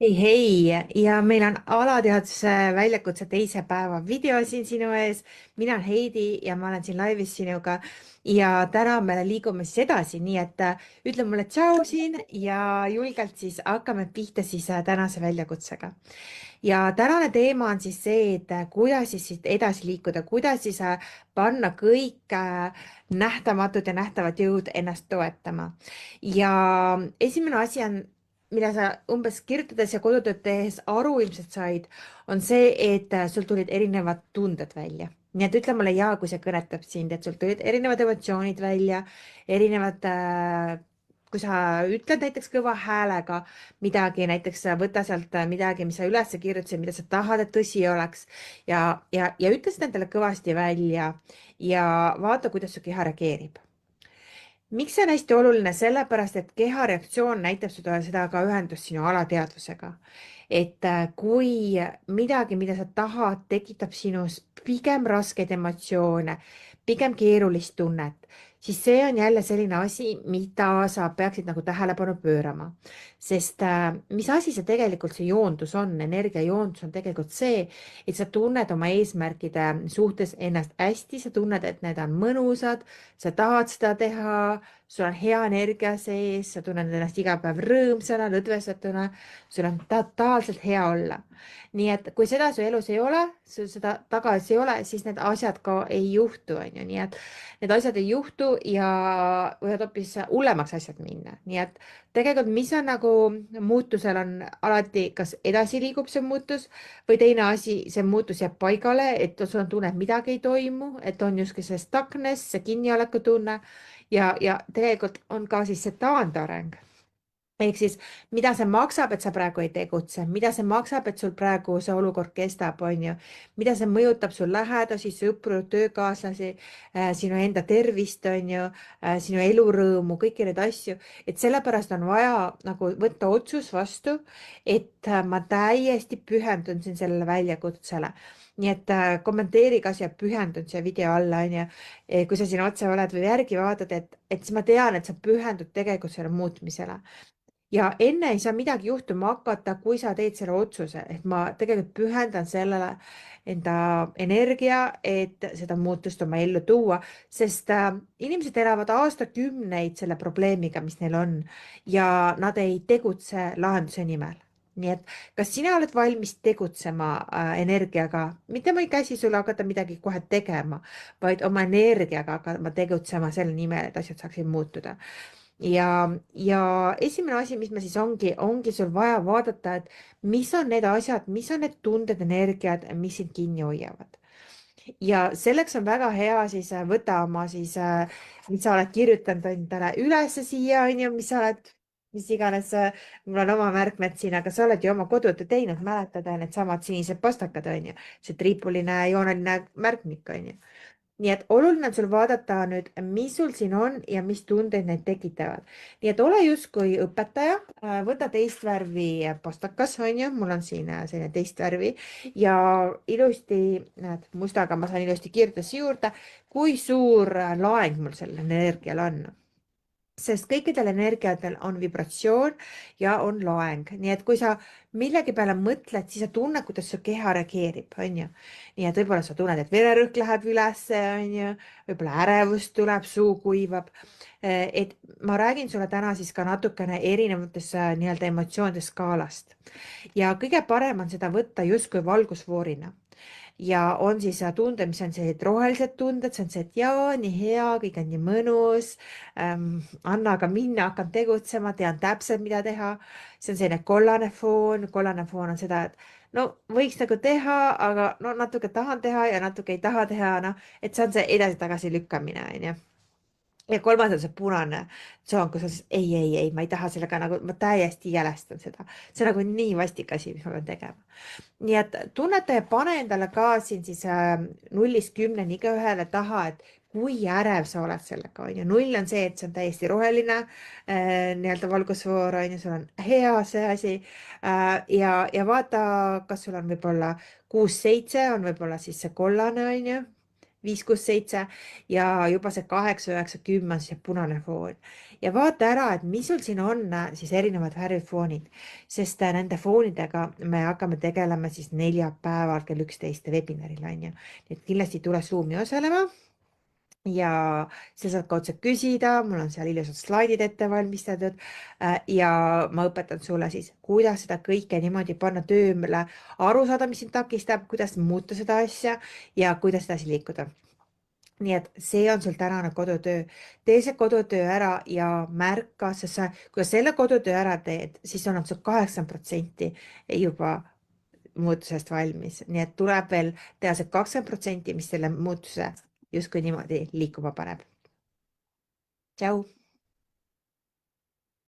Hei ja meil on alateaduse väljakutse teise päeva video siin sinu ees. Mina olen Heidi ja ma olen siin laivis sinuga ja täna me liigume siis edasi, nii et ütle mulle tšau siin ja julgelt siis hakkame pihta siis tänase väljakutsega. Ja tänane teema on siis see, et kuidas siis siit edasi liikuda, kuidas siis panna kõik nähtamatud ja nähtavad jõud ennast toetama. Ja esimene asi on, mida sa umbes kirjutades ja kodutööd tehes aru ilmselt said, on see, et sul tulid erinevad tunded välja. Nii et ütle mulle ja, kui see kõnetab sind, et sul tulid erinevad emotsioonid välja, erinevad kui sa ütled näiteks kõva häälega midagi, näiteks võta sealt midagi, mis sa üles kirjutasid, mida sa tahad, et tõsi oleks ja ütle seda endale kõvasti välja ja vaata, kuidas su keha reageerib. Miks see on hästi oluline? Sellepärast, et keha reaktsioon näitab seda ka ühendust sinu alateadvusega. Et kui midagi, mida sa tahad, tekitab sinus pigem raskeid emotsioone, pigem keerulist tunnet, siis see on jälle selline asi, mida sa peaksid nagu tähelepanu pöörama. Sest mis asi see tegelikult see joondus on? Energiajoondus on tegelikult see, et sa tunned oma eesmärkide suhtes ennast hästi, sa tunned, et need on mõnusad, sa tahad seda teha, sul on hea energia sees, sa tunned ennast iga päev rõõmsana, lõdvestatuna, sul on totaalselt hea olla. Nii et kui seda su elus ei ole, sul seda tagasi ei ole, siis need asjad ka ei juhtu, on ju, nii et need asjad ei juhtu ja võivad hoopis hullemaks asjad minna. Nii et tegelikult, mis on nagu muutusel on alati, kas edasi liigub see muutus või teine asi, see muutus jääb paigale, et sul on tunne, et midagi ei toimu, et on justkui see stuckness, see kinnioleku tunne ja tegelikult on ka siis see taandareng. Ehk siis, mida see maksab, et sa praegu ei tegutse, mida see maksab, et sul praegu see olukord kestab, on ju, mida see mõjutab sul lähedasi, sõpru, töökaaslasi, sinu enda tervist, on ju, sinu elurõõmu, kõiki neid asju, et sellepärast on vaja nagu võtta otsus vastu, et ma täiesti pühendun siin sellele väljakutsele. Nii et kommenteeri ka siia pühendun siia video alla, on ju, kui sa siin otse oled või järgi vaatad, et siis ma tean, et sa pühendud tegelikult selle muutmisele ja enne ei saa midagi juhtuma hakata, kui sa teed selle otsuse, et ma tegelikult pühendan sellele enda energia, et seda muutust oma ellu tuua, sest inimesed elavad aastakümneid selle probleemiga, mis neil on ja nad ei tegutse lahenduse nimel. Nii et kas sina oled valmis tegutsema energiaga, mitte ma ei käsi sulle hakata midagi kohe tegema, vaid oma energiaga hakkama tegutsema selle nimel, et asjad saaksid muutuda ja esimene asi, mis me siis ongi sul vaja vaadata, et mis on need asjad, mis on need tunded, energiad, mis sind kinni hoiavad. Ja selleks on väga hea siis võta oma siis, mis sa oled kirjutanud endale ülesse siia, on ju, mis sa oled, mis iganes, mul on oma märkmed siin, aga sa oled ju oma kodutöö teinud, mäletad, needsamad sinised pastakad, on ju, see triipuline jooneline märkmik, on ju. Nii et oluline on sul vaadata nüüd, mis sul siin on ja mis tundeid need tekitavad. Nii et ole justkui õpetaja, võta teist värvi pastakas, on ju, mul on siin selline teist värvi ja ilusti, näed, mustaga ma saan ilusti kirjutada siia juurde, kui suur laeng mul sellel energial on, sest kõikidel energiatel on vibratsioon ja on loeng, nii et kui sa millegi peale mõtled, siis sa tunned, kuidas su keha reageerib, on ju. nii et võib-olla sa tunned, et vererõhk läheb ülesse, on ju, võib-olla ärevust tuleb, suu kuivab. et ma räägin sulle täna siis ka natukene erinevatest nii-öelda emotsioonide skaalast ja kõige parem on seda võtta justkui valgusfoorina ja on siis tunded, mis on sellised rohelised tunded, see on see, et jaa, nii hea, kõik on nii mõnus anna aga minna, hakkan tegutsema, tean täpselt, mida teha. see on selline kollane foon on seda, et no võiks nagu teha, aga no natuke tahan teha ja natuke ei taha teha, noh, et see on see edasi-tagasi lükkamine, onju. Ja kolmas on see punane tsoon, kus on siis ei, ma ei taha sellega nagu, ma täiesti jälestan seda. see on nagu nii vastik asi, mis ma pean tegema. nii et tunneta ja pane endale ka siin siis 0-10 igaühele taha, et kui ärev sa oled sellega, on ju. 0 on see, et see on täiesti roheline nii-öelda valgusfoor, on ju, sul on hea see asi ja vaata, kas sul on võib-olla 6-7 on võib-olla siis see kollane, on ju 5, 6, 7 ja juba see 8, 9, 10 on siis see punane foon. Ja vaata ära, et mis sul siin on siis erinevad värvifoonid, sest nende foonidega me hakkame tegelema siis neljapäeval kell 11 webinaril on ju. Nii et kindlasti tule Zoomi osalema ja sa saad ka otse küsida, mul on seal ilusad slaidid ette valmistatud ja ma õpetan sulle siis, kuidas seda kõike niimoodi panna tööle, aru saada, mis sind takistab, kuidas muuta seda asja ja kuidas edasi liikuda. Nii et see on sul tänane kodutöö. Tee see kodutöö ära ja märka, sest kui sa selle kodutöö ära teed, siis on sul 80% juba muutusest valmis, nii et tuleb veel teha see 20%, mis selle muutuse justkui niimoodi liikuma paneb. Tšau.